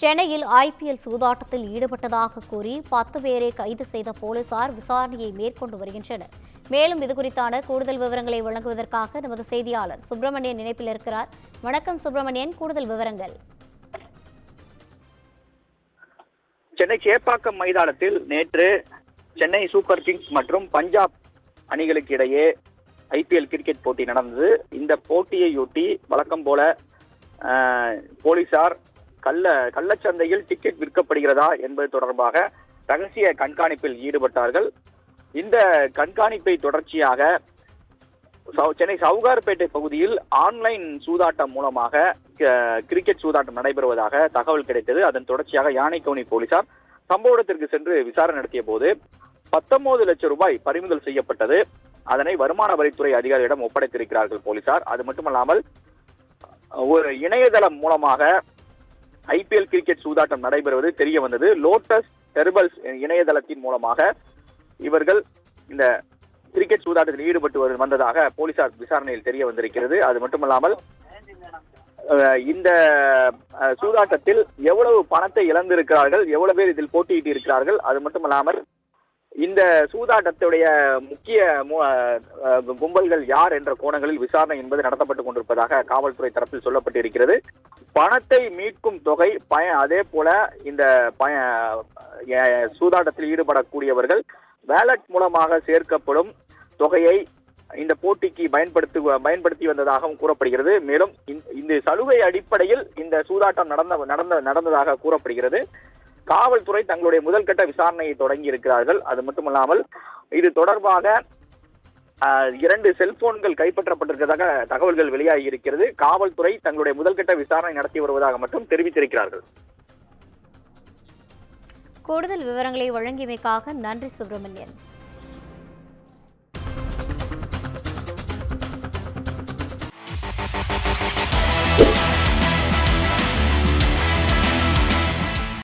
சென்னையில் ஐபிஎல் சூதாட்டத்தில் ஈடுபட்டதாக கூறி 10 பேரை கைது செய்த போலீசார் விசாரணையை மேற்கொண்டு வருகின்றனர். மேலும் இதுகுறித்தான கூடுதல் விவரங்களை வழங்குவதற்காக நமது செய்தியாளர் சுப்பிரமணியன் இணைப்பில் இருக்கிறார். வணக்கம் சுப்பிரமணியன், கூடுதல் விவரங்கள். சென்னை சேப்பாக்கம் மைதானத்தில் நேற்று சென்னை சூப்பர் கிங்ஸ் மற்றும் பஞ்சாப் அணிகளுக்கு இடையே ஐபிஎல் கிரிக்கெட் போட்டி நடந்தது. இந்த போட்டியையொட்டி வழக்கம் போல போலீசார் கள்ளச்சந்தையில் டிக்கெட் விற்கப்படுகிறதா என்பது தொடர்பாக ரகசிய கண்காணிப்பில் ஈடுபட்டார்கள். இந்த கண்காணிப்பை தொடர்ச்சியாக சென்னை சவுகார்பேட்டை பகுதியில் ஆன்லைன் சூதாட்டம் மூலமாக கிரிக்கெட் சூதாட்டம் நடைபெறுவதாக தகவல் கிடைத்தது. அதன் தொடர்ச்சியாக யானைக்கவுனி போலீசார் சம்பவ இடத்திற்கு சென்று விசாரணை நடத்திய போது 19 லட்சம் ரூபாய் பறிமுதல் செய்யப்பட்டது. அதனை வருமான வரித்துறை அதிகாரிகளிடம் ஒப்படைத்திருக்கிறார்கள் போலீசார். அது மட்டுமல்லாமல் ஒரு இணையதளம் மூலமாக ஐபிஎல் கிரிக்கெட் சூதாட்டம் நடைபெறுவது தெரிய வந்தது. லோட்டஸ் டெர்பல்ஸ் இணையதளத்தின் மூலமாக இவர்கள் இந்த கிரிக்கெட் சூதாட்டத்தில் ஈடுபட்டு வந்ததாக போலீசார் விசாரணையில் தெரிய வந்திருக்கிறது. அது மட்டுமல்லாமல் இந்த சூதாட்டத்தில் எவ்வளவு பணத்தை இழந்திருக்கிறார்கள், எவ்வளவு பேர் இதில் போட்டியிட்டு இருக்கிறார்கள், அது மட்டுமல்லாமல் இந்த சூதாட்டத்துடைய முக்கிய கும்பல்கள் யார் என்ற கோணங்களில் விசாரணை என்பது நடத்தப்பட்டுக் கொண்டிருப்பதாக காவல்துறை தரப்பில் சொல்லப்பட்டிருக்கிறது. பணத்தை மீட்கும் தொகை அதே போல இந்த சூதாட்டத்தில் ஈடுபடக்கூடியவர்கள் வேலட் மூலமாக சேர்க்கப்படும் தொகையை இந்த போட்டிக்கு பயன்படுத்தி வந்ததாகவும் கூறப்படுகிறது. மேலும் இந்த சலுகை அடிப்படையில் இந்த சூதாட்டம் நடந்ததாக கூறப்படுகிறது. காவல்துறை தங்களுடைய முதல்கட்ட விசாரணையை தொடங்கி இருக்கிறார்கள். அது மட்டுமல்லாமல் இது தொடர்பாக 2 செல்போன்கள் கைப்பற்றப்பட்டிருக்கிறதாக தகவல்கள் வெளியாகி இருக்கிறது. காவல்துறை தங்களுடைய முதல்கட்ட விசாரணை நடத்தி வருவதாக மட்டும் தெரிவித்திருக்கிறார்கள். கூடுதல் விவரங்களை வழங்கியமைக்காக நன்றி சுப்பிரமணியன்.